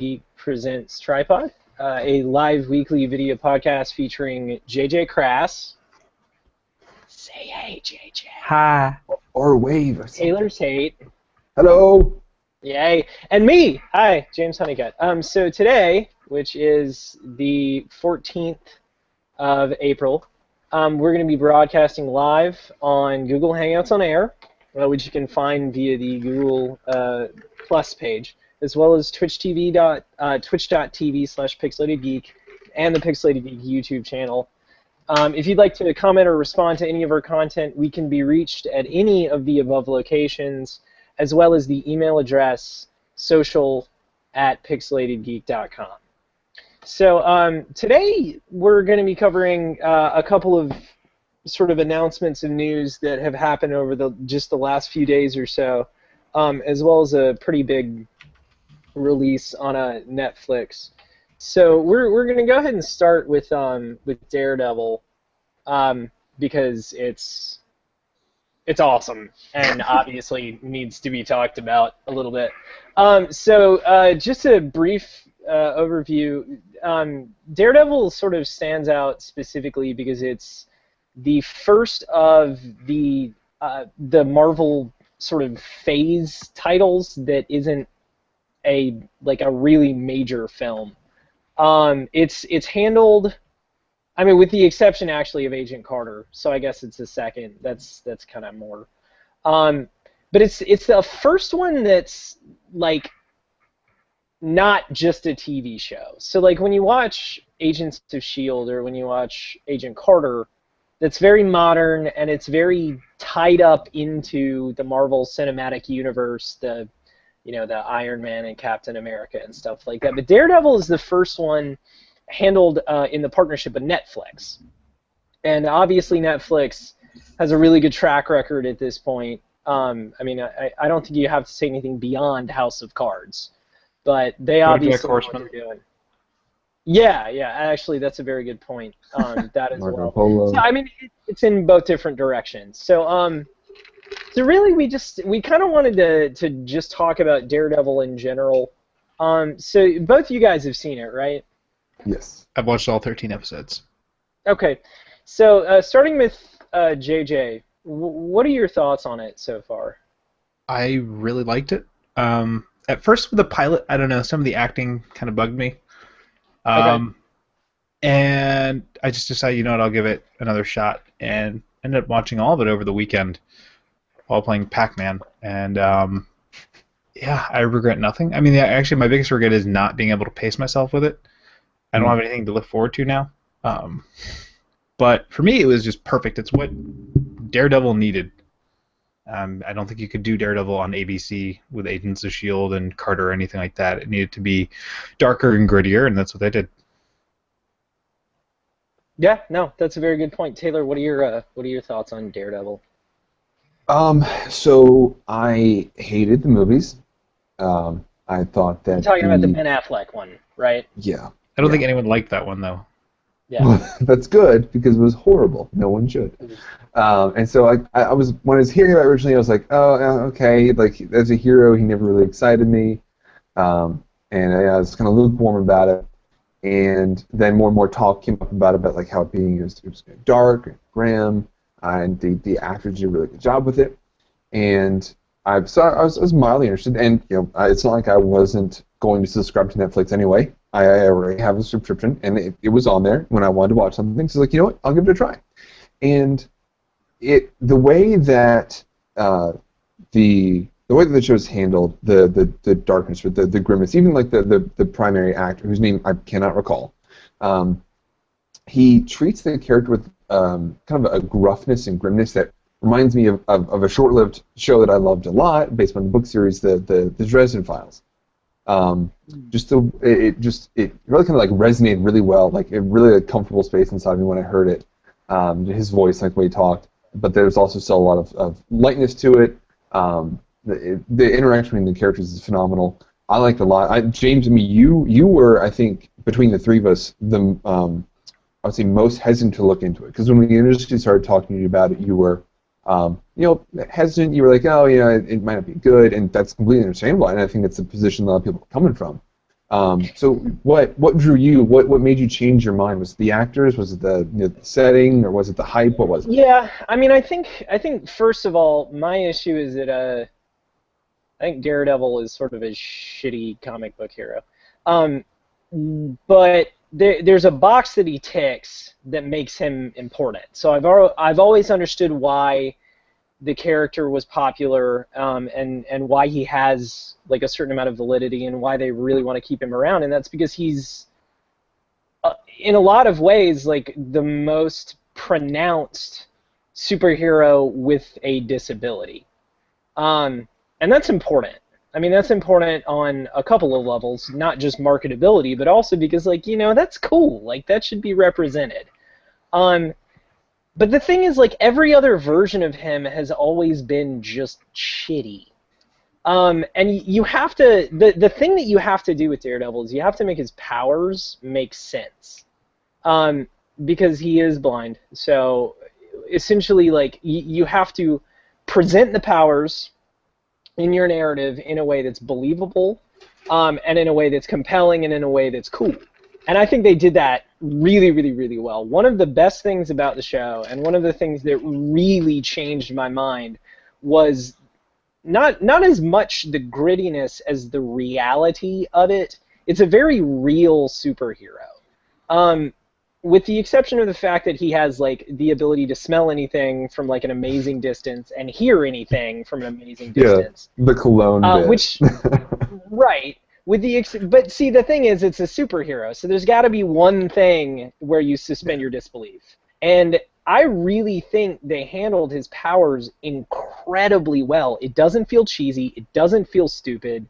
Geek presents Tripod, a live weekly video podcast featuring JJ Crass. Say hey, JJ. Hi. Or wave. Or Taylor Tate. Hello. Yay. And me. Hi, James Huneycutt. So today, which is the 14th of April, we're going to be broadcasting live on Google Hangouts on Air, which you can find via the Google Plus page, as well as twitch.tv/pixelatedgeek and the Pixelated Geek YouTube channel. If you'd like to comment or respond to any of our content, we can be reached at any of the above locations, as well as the email address social@pixelatedgeek.com. So today we're going to be covering a couple of sort of announcements and news that have happened over just the last few days or so, as well as a pretty big release on Netflix. So we're going to go ahead and start with Daredevil, because it's awesome and obviously needs to be talked about a little bit. So just a brief overview. Daredevil sort of stands out specifically because it's the first of the Marvel sort of phase titles that isn't a really major film. It's handled, I mean, with the exception actually of Agent Carter, so I guess it's the second. That's kind of more. But it's the first one that's like not just a TV show. So like when you watch Agents of S.H.I.E.L.D. or when you watch Agent Carter, that's very modern and it's very tied up into the Marvel Cinematic Universe, the Iron Man and Captain America and stuff like that. But Daredevil is the first one handled in the partnership with Netflix. And obviously Netflix has a really good track record at this point. I mean, I don't think you have to say anything beyond House of Cards. But they obviously know what they're doing. Yeah, actually that's a very good point. That as well. Polo. So, I mean, it's in both different directions. So, so really, we kind of wanted to just talk about Daredevil in general. So both you guys have seen it, right? Yes. I've watched all 13 episodes. Okay. So starting with JJ, what are your thoughts on it so far? I really liked it. At first with the pilot, I don't know, some of the acting kind of bugged me. Okay. And I just decided, I'll give it another shot, and ended up watching all of it over the weekend while playing Pac-Man. And yeah, I regret nothing. I mean, actually, my biggest regret is not being able to pace myself with it. I don't have anything to look forward to now. But for me, it was just perfect. It's what Daredevil needed. I don't think you could do Daredevil on ABC with Agents of S.H.I.E.L.D. and Carter or anything like that. It needed to be darker and grittier, and that's what they did. Yeah, no, that's a very good point. Taylor, what are your thoughts on Daredevil? So I hated the movies. I thought that You're talking about the Ben Affleck one, right? Yeah. I don't think anyone liked that one, though. Yeah. Well, that's good because it was horrible. No one should. And so I was, when I was hearing about it originally, I was like, oh, okay. Like as a hero, he never really excited me, and I was kind of lukewarm about it. And then more and more talk came up about like how it was dark and grim, and the actors did a really good job with it. And I was mildly interested, and it's not like I wasn't going to subscribe to Netflix anyway. I already have a subscription, and it was on there when I wanted to watch something. So I was like, you know what, I'll give it a try. And the way that the way that the show is handled, the darkness, the grimness, even like the primary actor, whose name I cannot recall, he treats the character with kind of a gruffness and grimness that reminds me of a short-lived show that I loved a lot, based on the book series, the Dresden Files. It really kind of like resonated really well, like a really comfortable space inside me when I heard it. His voice, like the way he talked, but there's also still a lot of lightness to it. The interaction between the characters is phenomenal. I liked it a lot. James, I mean, you were, I think, between the three of us, I would say most hesitant to look into it, because when we initially started talking to you about it, you were hesitant. You were like, oh, it might not be good, and that's completely understandable, and I think that's the position a lot of people are coming from. So what drew you? What made you change your mind? Was it the actors? Was it the setting, or was it the hype? What was it? Yeah, I mean, I think first of all, my issue is that I think Daredevil is sort of a shitty comic book hero. Um, but there's a box that he ticks that makes him important. So I've always understood why the character was popular, and why he has like a certain amount of validity, and why they really want to keep him around, and that's because he's in a lot of ways like the most pronounced superhero with a disability. And that's important. I mean, that's important on a couple of levels, not just marketability, but also because, like, that's cool. Like, that should be represented. Um, but the thing is, like, every other version of him has always been just shitty. And you have to, the thing that you have to do with Daredevil is you have to make his powers make sense. Because he is blind. So, essentially, like, you have to present the powers in your narrative in a way that's believable, and in a way that's compelling, and in a way that's cool. And I think they did that really, really, really well. One of the best things about the show, and one of the things that really changed my mind, was not as much the grittiness as the reality of it. It's a very real superhero. With the exception of the fact that he has like the ability to smell anything from like an amazing distance and hear anything from an amazing distance. Yeah, the cologne bit. Which, right. But see, the thing is, it's a superhero, so there's got to be one thing where you suspend your disbelief. And I really think they handled his powers incredibly well. It doesn't feel cheesy. It doesn't feel stupid.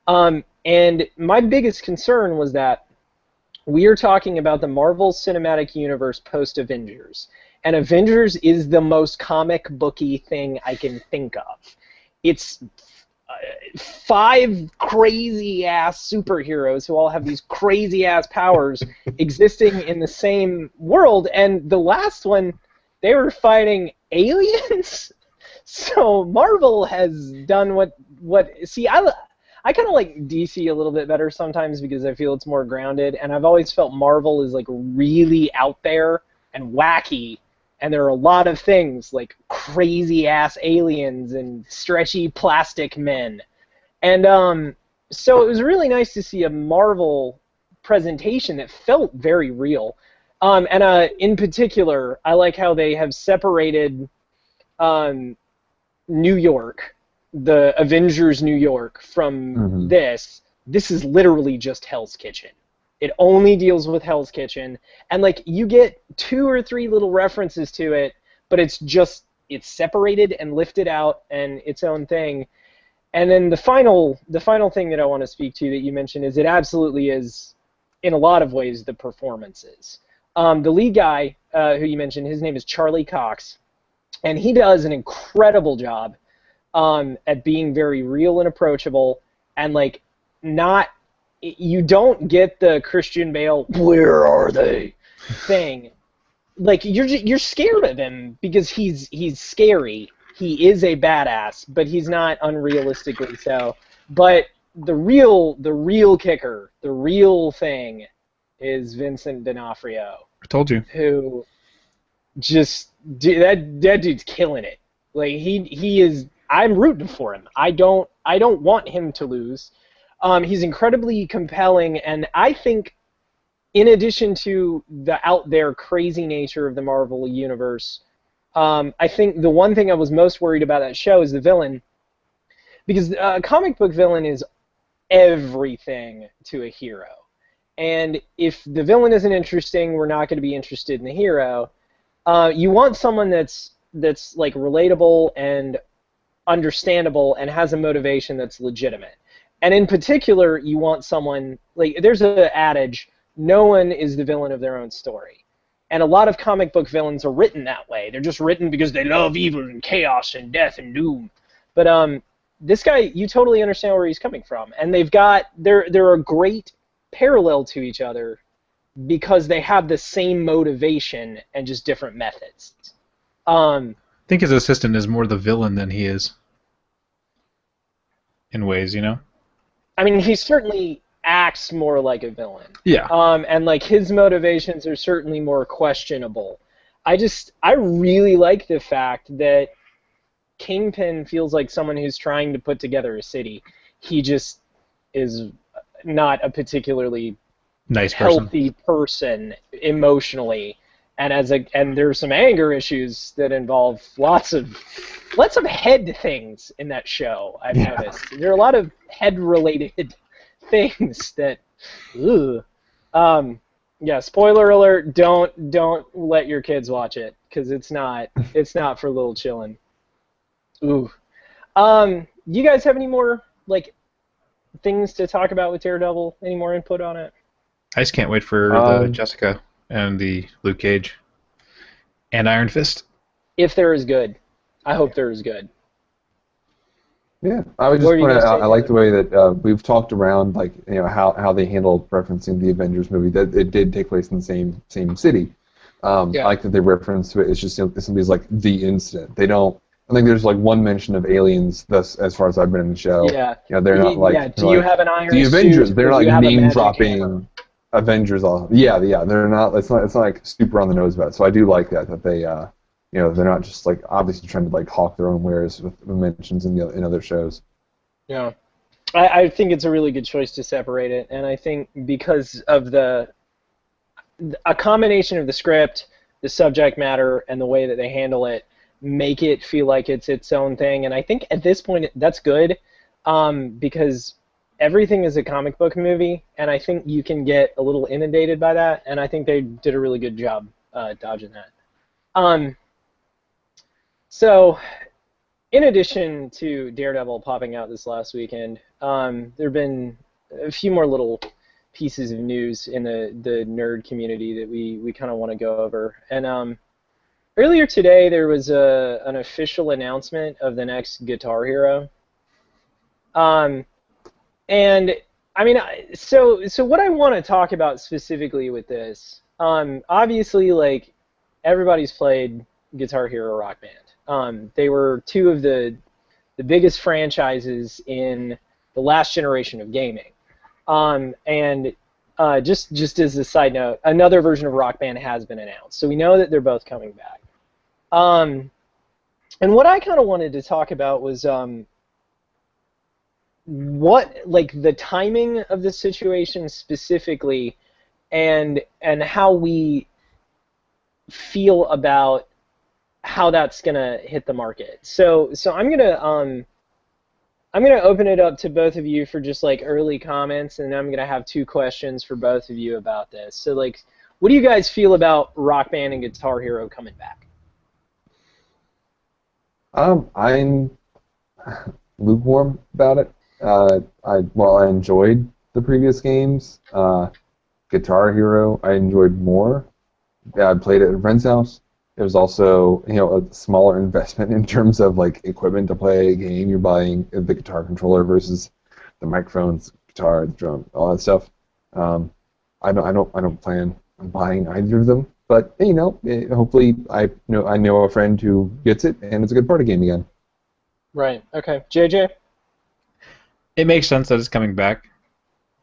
And my biggest concern was that we are talking about the Marvel Cinematic Universe post-Avengers. And Avengers is the most comic booky thing I can think of. It's 5 crazy-ass superheroes who all have these crazy-ass powers existing in the same world. And the last one, they were fighting aliens? So Marvel has done what see, I kind of like DC a little bit better sometimes because I feel it's more grounded, and I've always felt Marvel is like really out there and wacky, and there are a lot of things like crazy-ass aliens and stretchy plastic men. And so it was really nice to see a Marvel presentation that felt very real. And in particular, I like how they have separated New York, the Avengers New York, from this. This is literally just Hell's Kitchen. It only deals with Hell's Kitchen, and like you get 2 or 3 little references to it, but it's separated and lifted out and its own thing. And then the final thing that I want to speak to that you mentioned is it absolutely is, in a lot of ways, the performances. The lead guy who you mentioned, his name is Charlie Cox, and he does an incredible job at being very real and approachable, and like you don't get the Christian Bale "where are they" thing. Like you're scared of him because he's scary. He is a badass, but he's not unrealistically so. But the real kicker, the real thing, is Vincent D'Onofrio. I told you. Who just that dude's killing it. Like he is. I'm rooting for him. I don't want him to lose. He's incredibly compelling, and I think, in addition to the out there crazy nature of the Marvel universe, I think the one thing I was most worried about that show is the villain, because a comic book villain is everything to a hero, and if the villain isn't interesting, we're not going to be interested in the hero. You want someone that's like relatable and understandable and has a motivation that's legitimate. And in particular, you want someone, like, there's an adage, no one is the villain of their own story. And a lot of comic book villains are written that way. They're just written because they love evil and chaos and death and doom. But this guy, you totally understand where he's coming from. And they're a great parallel to each other because they have the same motivation and just different methods. I think his assistant is more the villain than he is, in ways, you know? I mean, he's certainly acts more like a villain. Yeah. And like his motivations are certainly more questionable. I really like the fact that Kingpin feels like someone who's trying to put together a city. He just is not a particularly Nice healthy person emotionally, and there's some anger issues that involve lots of head things in that show. I've noticed there are a lot of head related things that, ugh. Yeah, spoiler alert, don't let your kids watch it, because it's not for little chillin'. Ooh. You guys have any more like things to talk about with Daredevil? Any more input on it? I just can't wait for the Jessica and the Luke Cage and Iron Fist. If they're as good. I hope they're as good. Yeah, I would just point out, I like the way that we've talked around, like, you know, how they handled referencing the Avengers movie, that it did take place in the same city. I like that they reference to it. It's just somebody's like the incident. They don't. I think there's like one mention of aliens. Thus, as far as I've been in the show, yeah, you know, they're not like. Yeah. Do you have an iron the Avengers? suit, They're not like name dropping hammer? Avengers. Yeah. They're not. It's not like super on the nose about it. So I do like that they. You know, they're not just like obviously trying to like hawk their own wares with mentions in other shows. Yeah, I think it's a really good choice to separate it, and I think because of a combination of the script, the subject matter, and the way that they handle it, make it feel like it's its own thing. And I think at this point that's good, because everything is a comic book movie, and I think you can get a little inundated by that, and I think they did a really good job dodging that. So, in addition to Daredevil popping out this last weekend, there have been a few more little pieces of news in the nerd community that we kind of want to go over. And earlier today, there was an official announcement of the next Guitar Hero. And I mean, so what I want to talk about specifically with this, obviously, like, everybody's played Guitar Hero Rock Band. They were two of the biggest franchises in the last generation of gaming. And just as a side note, another version of Rock Band has been announced, so we know that they're both coming back. And what I kind of wanted to talk about was what, like, the timing of the situation specifically, and how we feel about how that's gonna hit the market. So I'm gonna open it up to both of you for just like early comments, and then I'm gonna have two questions for both of you about this. So, like, what do you guys feel about Rock Band and Guitar Hero coming back? I'm lukewarm about it. I enjoyed the previous games. Guitar Hero I enjoyed more. I played it at a friend's house. It was also, you know, a smaller investment in terms of like equipment to play a game. You're buying the guitar controller versus the microphones, guitar, the drum, all that stuff. I don't plan on buying either of them. But you know, hopefully I know a friend who gets it, and it's a good party game again. Right. Okay. JJ? It makes sense that it's coming back.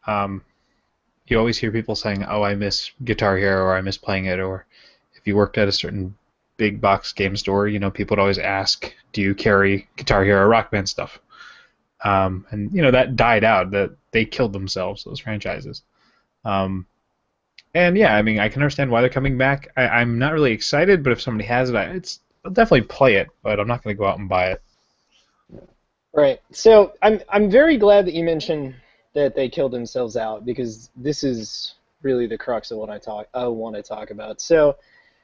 You always hear people saying, "Oh, I miss Guitar Hero," or "I miss playing it," or if you worked at a certain big box game store, you know, people would always ask, "Do you carry Guitar Hero Rock Band stuff?" And you know, that died out. That they killed themselves, those franchises. And yeah, I mean, I can understand why they're coming back. I'm not really excited, but if somebody has it, I'll definitely play it, but I'm not going to go out and buy it. Right. So I'm very glad that you mentioned that they killed themselves out, because this is really the crux of what I want to talk about. So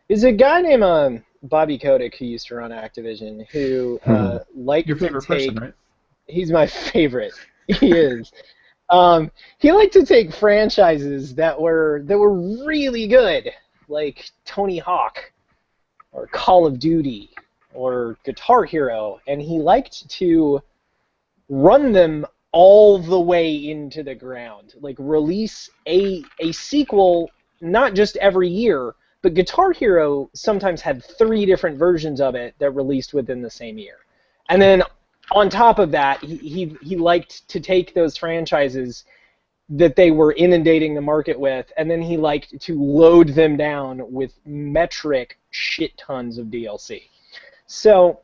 there's a guy named Bobby Kotick who used to run Activision who liked Your favorite to take. person, right? He's my favorite. He is. He liked to take franchises that were really good, like Tony Hawk, or Call of Duty, or Guitar Hero, and he liked to run them all the way into the ground. Like, release a sequel not just every year, but Guitar Hero sometimes had 3 different versions of it that released within the same year. And then on top of that, he liked to take those franchises that they were inundating the market with, and then he liked to load them down with metric shit tons of DLC. So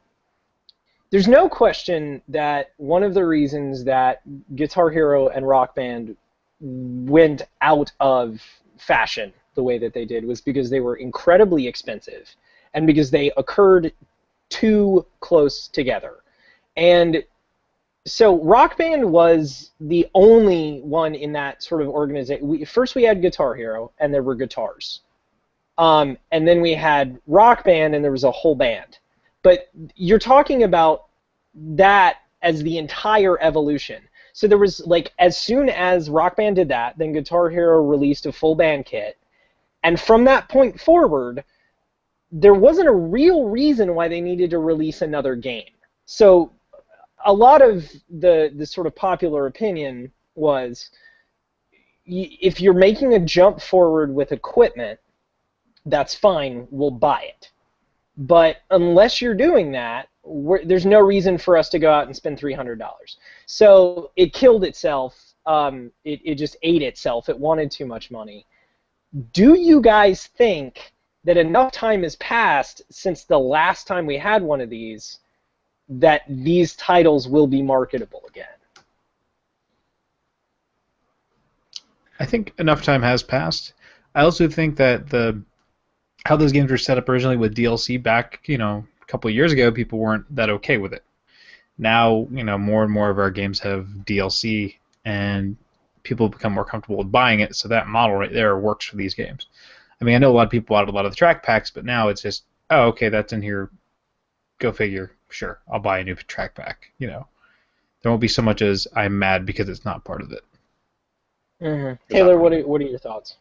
there's no question that one of the reasons that Guitar Hero and Rock Band went out of fashion the way that they did was because they were incredibly expensive and because they occurred too close together. And so Rock Band was the only one in that sort of organization. First we had Guitar Hero, and there were guitars. And then we had Rock Band, and there was a whole band. But you're talking about that as the entire evolution. So there was, like, as soon as Rock Band did that, then Guitar Hero released a full band kit. And from that point forward, there wasn't a real reason why they needed to release another game. So a lot of the sort of popular opinion was, if you're making a jump forward with equipment, that's fine, we'll buy it. But unless you're doing that, there's no reason for us to go out and spend $300. So it killed itself. It just ate itself. It wanted too much money. Do you guys think that enough time has passed since the last time we had one of these that these titles will be marketable again? I think enough time has passed. I also think that how those games were set up originally with DLC back, a couple of years ago, people weren't that okay with it. Now, more and more of our games have DLC, and people become more comfortable with buying it, so that model right there works for these games. I mean, I know a lot of people bought a lot of the track packs, but now it's just, oh, okay, that's in here. Go figure. Sure, I'll buy a new track pack. There won't be so much as I'm mad because it's not part of it. Mm-hmm. Taylor, what are your thoughts?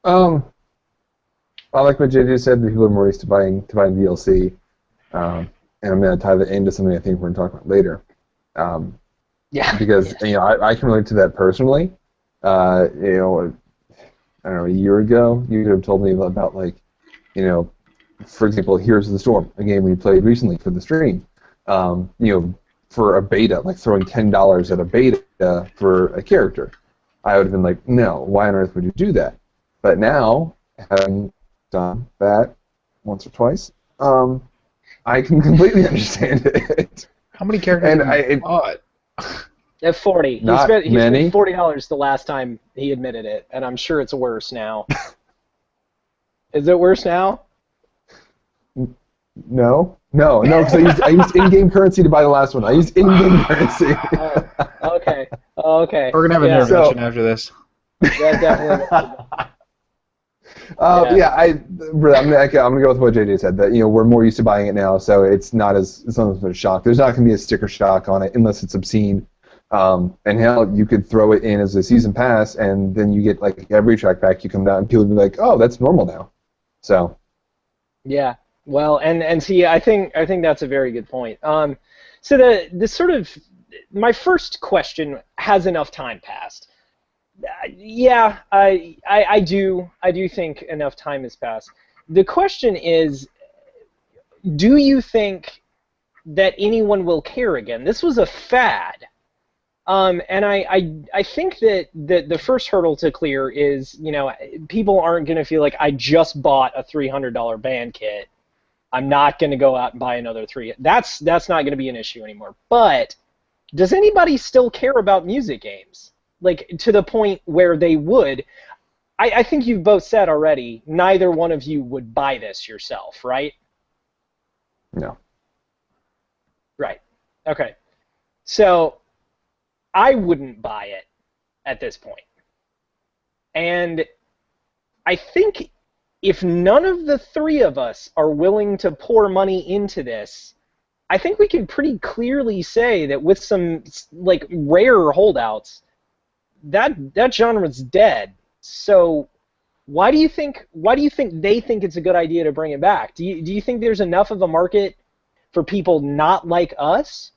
I like what JJ said. That people are more used to buying DLC, and I'm going to tie that into something I think we're going to talk about later. Yeah. Because I can relate to that personally. I don't know, a year ago, you could have told me about, like, for example, Heroes of the Storm, a game we played recently for the stream. For a beta, like throwing $10 at a beta for a character, I would have been like, no, why on earth would you do that? But now, having done that once or twice, I can completely understand it. How many characters have you bought? At 40. Not he many. spent $40 the last time he admitted it, and I'm sure it's worse now. Is it worse now? No, because I used in-game currency to buy the last one. I used in-game currency. Okay. We're gonna have an intervention after this. Yeah, definitely. I'm gonna go with what JJ said. That we're more used to buying it now, so it's not as much a shock. There's not gonna be a sticker shock on it unless it's obscene. And hell, you could throw it in as a season pass, and then you get, like, every track pack you come down, and people would be like, "Oh, that's normal now." So. Yeah. Well, and see, I think that's a very good point. So the sort of my first question, has enough time passed? Yeah, I do think enough time has passed. The question is, do you think that anyone will care again? This was a fad. And I think that the first hurdle to clear is, people aren't going to feel like, I just bought a $300 band kit, I'm not going to go out and buy another $3. That's not going to be an issue anymore. But does anybody still care about music games? Like, to the point where they would? I think you've both said already, neither one of you would buy this yourself, right? No. Right. Okay. So I wouldn't buy it at this point. And I think if none of the three of us are willing to pour money into this, I think we can pretty clearly say that with some, like, rare holdouts, that genre's dead. So why do you think they think it's a good idea to bring it back? Do you think there's enough of a market for people not like us?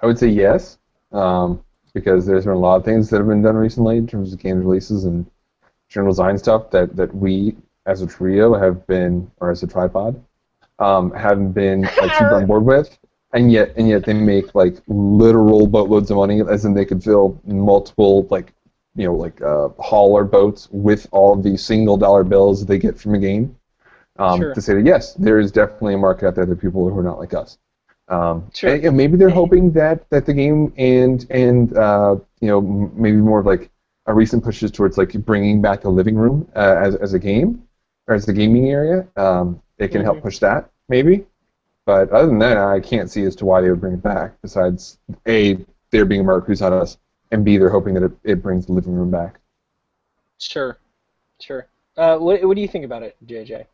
I would say yes, because there's been a lot of things that have been done recently in terms of game releases and general design stuff that we, as a trio, have been, or as a tripod, haven't been, like, super on board with. and yet they make like literal boatloads of money, as in they could fill multiple hauler boats with all of these single dollar bills they get from a game. Sure. To say that yes, there is definitely a market out there for people who are not like us. Sure. And maybe they're hoping that the game and maybe more of like a recent pushes towards like bringing back the living room as a game or as the gaming area. It can help push that maybe. But other than that, I can't see as to why they would bring it back. Besides, A, they're being a market who's not us, and B, they're hoping that it brings the living room back. Sure. What do you think about it, JJ?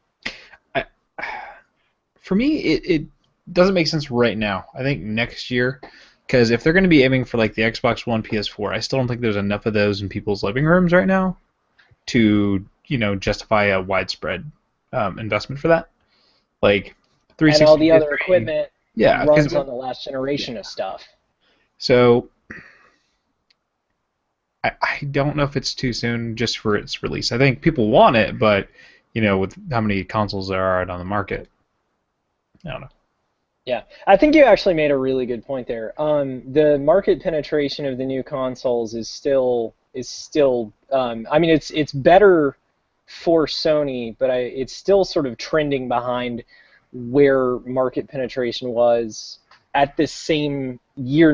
For me, it doesn't make sense right now. I think next year, because if they're going to be aiming for like the Xbox One, PS4, I still don't think there's enough of those in people's living rooms right now to justify a widespread investment for that. Like 360 and all the other PS3, equipment runs on the last generation of stuff. So I don't know if it's too soon just for its release. I think people want it, but with how many consoles there are out on the market, I don't know. Yeah, I think you actually made a really good point there. The market penetration of the new consoles is still. I mean, it's better for Sony, but it's still sort of trending behind where market penetration was at the same year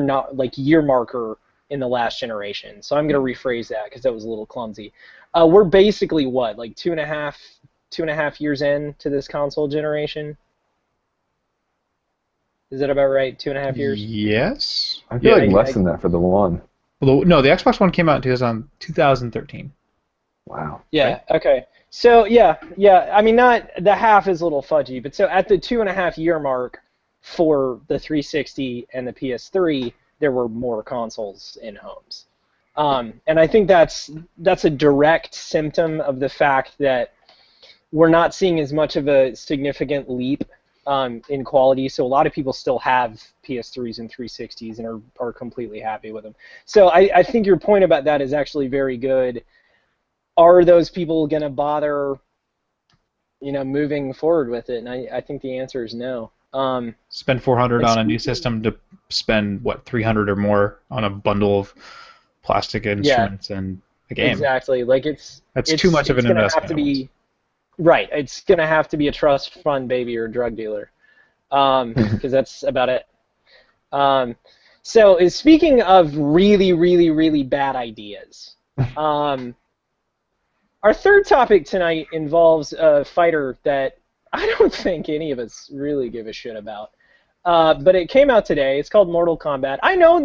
marker in the last generation. So I'm going to rephrase that because that was a little clumsy. We're basically like two and a half years in to this console generation. Is that about right? 2.5 years? Yes. I feel like less than that for the One. Well, no, the Xbox One came out in 2013. Wow. Yeah, right? okay. So, yeah. I mean, not the half is a little fudgy, but so at the 2.5 year mark for the 360 and the PS3, there were more consoles in homes. And I think that's a direct symptom of the fact that we're not seeing as much of a significant leap in quality, so a lot of people still have PS3s and 360s and are completely happy with them. So I think your point about that is actually very good. Are those people going to bother, moving forward with it? And I think the answer is no. Spend $400 on a new system to spend $300 or more on a bundle of plastic instruments and a game. Exactly. That's too much of an investment. Right, it's going to have to be a trust fund baby or a drug dealer, because that's about it. So speaking of really, really, really bad ideas, our third topic tonight involves a fighter that I don't think any of us really give a shit about. But it came out today. It's called Mortal Kombat. I know.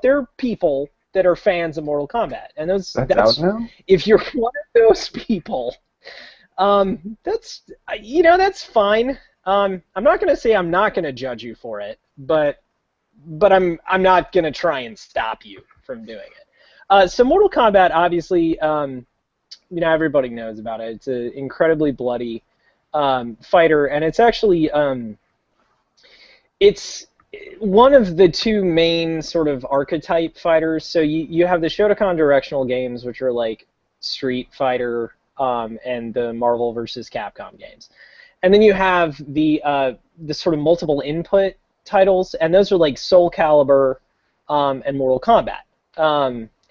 There are people that are fans of Mortal Kombat, and that's out now? If you're one of those people. That's fine. I'm not gonna say I'm not gonna judge you for it, but I'm not gonna try and stop you from doing it. So Mortal Kombat, obviously, everybody knows about it. It's an incredibly bloody fighter, and it's actually it's one of the two main sort of archetype fighters. So you have the Shotokan directional games, which are like Street Fighter. And the Marvel vs. Capcom games. And then you have the sort of multiple input titles, and those are like Soul Calibur and Mortal Kombat.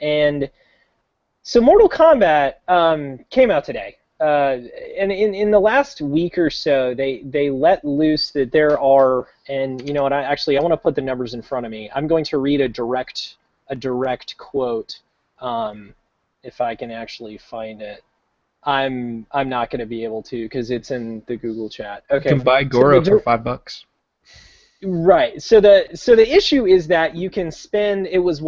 And so Mortal Kombat came out today. And in the last week or so, they let loose that there are, and you know what, I want to put the numbers in front of me. I'm going to read a direct quote, if I can actually find it. I'm not going to be able to because it's in the Google chat. Okay. You can buy Goro for $5. Right. So the issue is that you can spend. Was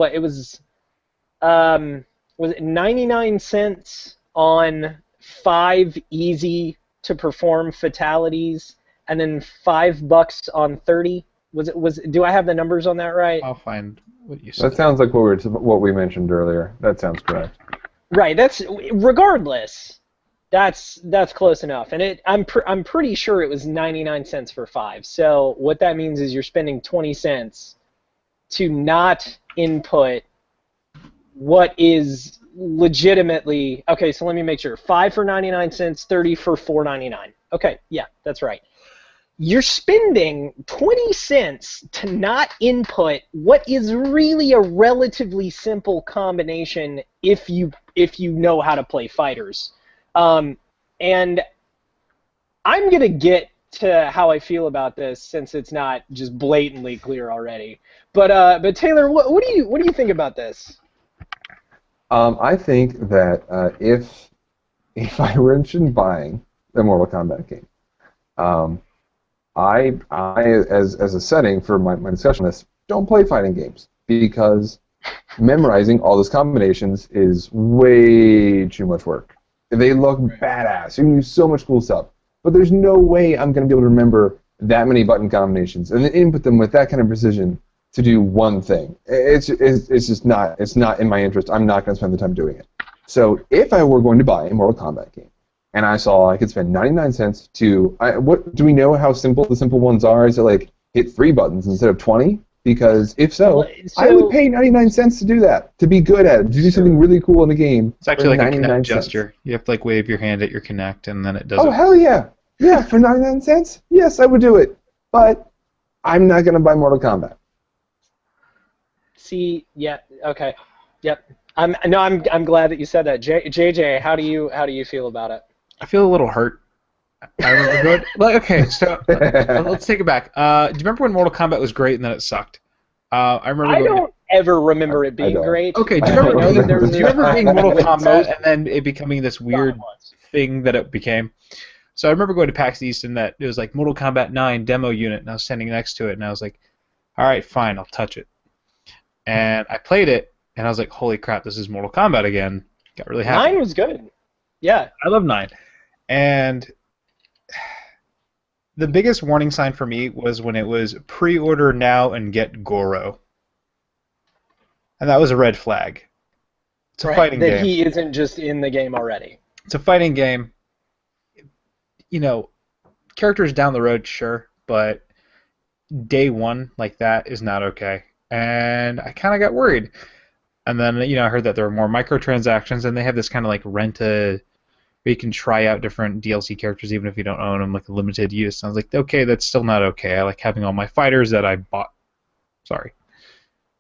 it 99 cents on 5 easy to perform fatalities, and then $5 on 30? Do I have the numbers on that right? I'll find what you said. That sounds like what we mentioned earlier. That sounds correct. Right. Regardless. That's close enough, and I'm pretty sure it was 99 cents for 5. So what that means is you're spending 20 cents to not input what is legitimately okay. So let me make sure: 5 for 99 cents, 30 for $4.99. Okay, yeah, that's right. you're spending 20 cents to not input what is really a relatively simple combination if you know how to play fighters. And I'm going to get to how I feel about this since it's not just blatantly clear already. But Taylor, what do you think about this? I think that if I were interested in buying a Mortal Kombat game, I as a setting for my discussion on this, don't play fighting games because memorizing all those combinations is way too much work. They look badass. You can do so much cool stuff, but there's no way I'm going to be able to remember that many button combinations and then input them with that kind of precision to do one thing. It's just not. It's not in my interest. I'm not going to spend the time doing it. So if I were going to buy a Mortal Kombat game, and I saw I could spend 99 cents to what do we know how simple the simple ones are? Is it like hit 3 buttons instead of 20? Because if so, I would pay 99 cents to do that, to be good at it, to do something really cool in the game. It's actually like a Kinect cents. gesture. You have to like wave your hand at your Kinect, and then it does. Oh, hell yeah! Yeah, for 99 cents, yes, I would do it. But I'm not going to buy Mortal Kombat. See, yeah, okay, yep. I'm glad that you said that. JJ, how do you feel about it? I feel a little hurt. I remember going, like, okay, so let's take it back. Do you remember when Mortal Kombat was great and then it sucked? I remember. I don't ever remember it being great. Okay, do you remember being Mortal Kombat and then it becoming this weird thing that it became? So I remember going to PAX East and that it was like Mortal Kombat 9 demo unit, and I was standing next to it, and I was like, all right, fine, I'll touch it. And I played it, and I was like, holy crap, this is Mortal Kombat again. Got really happy. 9 was good. Yeah. I love 9. And the biggest warning sign for me was when it was pre-order now and get Goro. And that was a red flag. It's a fighting game. That he isn't just in the game already. It's a fighting game. You know, characters down the road, sure, but day one like that is not okay. And I kind of got worried. And then, you know, I heard that there are more microtransactions, and they have this kind of like where you can try out different DLC characters even if you don't own them, like a limited use. And I was like, okay, that's still not okay. I like having all my fighters that I bought. Sorry.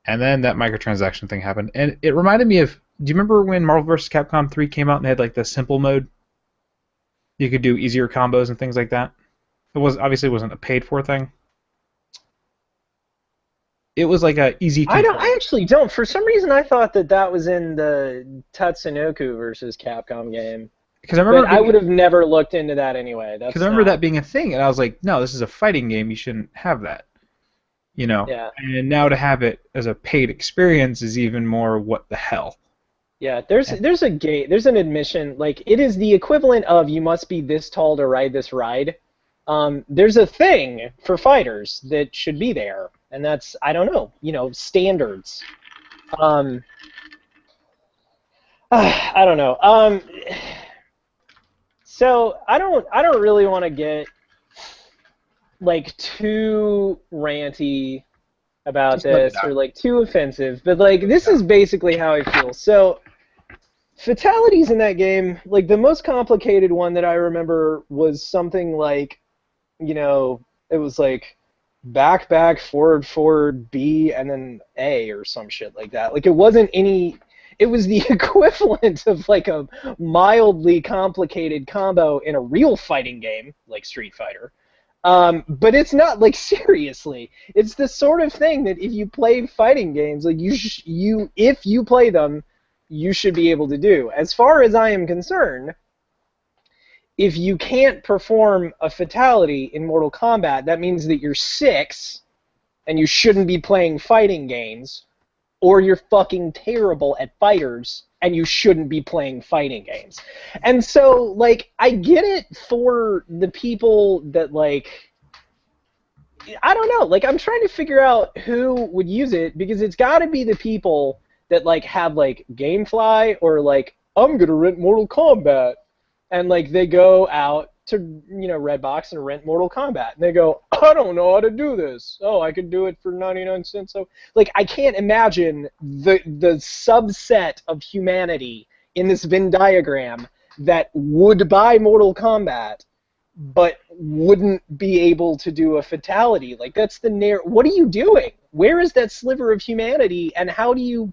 And then that microtransaction thing happened. And it reminded me of, do you remember when Marvel vs. Capcom 3 came out and they had like the simple mode? You could do easier combos and things like that. It wasn't a paid for thing. It was like a easy. I actually don't. For some reason, I thought that was in the Tatsunoko versus Capcom game. Because I would have never looked into that anyway. Because I remember that being a thing, and I was like, no, this is a fighting game. You shouldn't have that. You know. Yeah. And now to have it as a paid experience is even more what the hell. Yeah, there's an admission, like, it is the equivalent of you must be this tall to ride this ride. There's a thing for fighters that should be there, and that's, I don't know, standards. I don't know. So I don't really want to get like too ranty about this or like too offensive, but like this is basically how I feel. So fatalities in that game, like the most complicated one that I remember was something like, it was like back, forward, B, and then A or some shit like that. Like it wasn't any, it was the equivalent of like a mildly complicated combo in a real fighting game, like Street Fighter. But it's not, like, seriously. It's the sort of thing that if you play fighting games, like, if you play them, you should be able to do. As far as I am concerned, if you can't perform a fatality in Mortal Kombat, that means that you're 6, and you shouldn't be playing fighting games, or you're fucking terrible at fighters, and you shouldn't be playing fighting games. And so, like, I get it for the people that, like, I don't know, like, I'm trying to figure out who would use it, because it's got to be the people that, like, have, like, Gamefly, or, like, I'm gonna rent Mortal Kombat, and, like, they go out to, Redbox and rent Mortal Kombat, and they go, I don't know how to do this. Oh, I could do it for 99 cents. So, like, I can't imagine the subset of humanity in this Venn diagram that would buy Mortal Kombat but wouldn't be able to do a fatality. Like, that's the what are you doing? Where is that sliver of humanity, and how do you...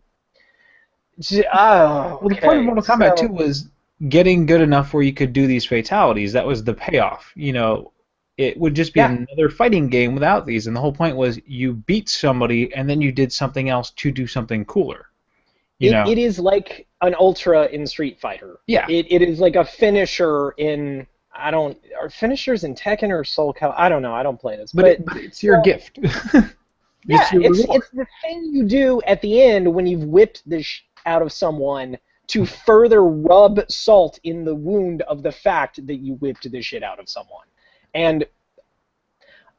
Well, the point of Mortal Kombat 2 was getting good enough where you could do these fatalities. That was the payoff. You know, it would just be another fighting game without these, and the whole point was you beat somebody, and then you did something else to do something cooler. It is like an Ultra in Street Fighter. Yeah. It is like a finisher in... are finishers in Tekken or Soul Calibur? I don't know. I don't play this. But it's your gift. It's the thing you do at the end when you've whipped the out of someone to further rub salt in the wound of the fact that you whipped the shit out of someone. And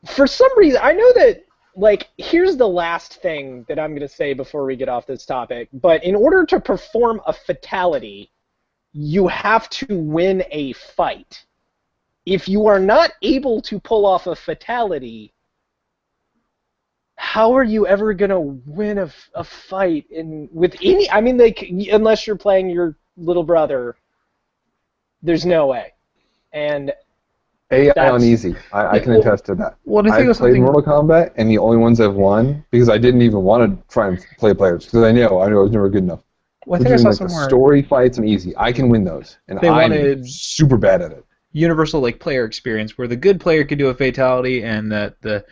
for some reason, I know that, like, here's the last thing that I'm going to say before we get off this topic, but in order to perform a fatality, you have to win a fight. If you are not able to pull off a fatality, how are you ever going to win a fight with any... I mean, like, unless you're playing your little brother, there's no way. And AI on easy. I can attest to that. Well, I played Mortal Kombat, and the only ones I've won, because I didn't even want to try and play players, because I knew I was never good enough. Well, I think I saw like somewhere... the story fights and easy. I can win those, and I'm super bad at it. Universal, like, player experience, where the good player could do a fatality, and that the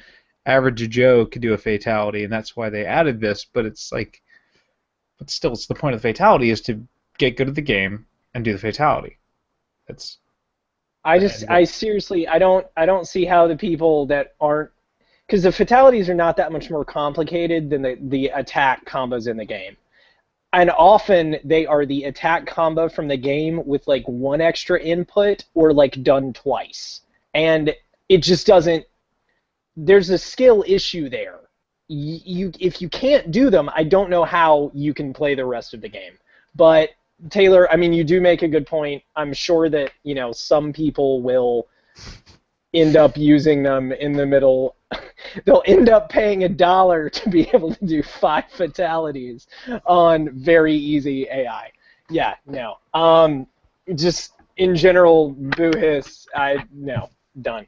average Joe could do a fatality, and that's why they added this. But it's like, but still, it's the point of the fatality is to get good at the game and do the fatality. That's... I seriously, I don't see how the people that aren't... Because the fatalities are not that much more complicated than the attack combos in the game. And often they are the attack combo from the game with like one extra input or like done twice. And it just doesn't... There's a skill issue there. If you can't do them, I don't know how you can play the rest of the game. But Taylor, I mean, you do make a good point. I'm sure that, you know, some people will end up using them in the middle. They'll end up paying $1 to be able to do 5 fatalities on very easy AI. Yeah, no. Just in general, boo hiss. No, done.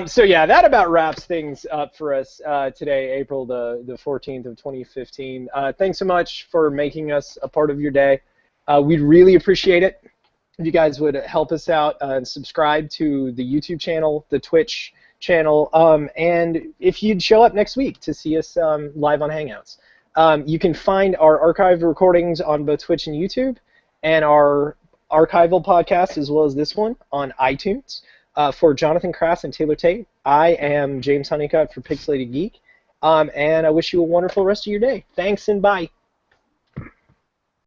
So yeah, that about wraps things up for us today, April the 14th of 2015. Thanks so much for making us a part of your day. We'd really appreciate it if you guys would help us out and subscribe to the YouTube channel, the Twitch channel, and if you'd show up next week to see us live on Hangouts. You can find our archived recordings on both Twitch and YouTube, and our archival podcast, as well as this one, on iTunes. For Jonathan Crass and Taylor Tate, I am James Huneycutt for Pixelated Geek, and I wish you a wonderful rest of your day. Thanks and bye.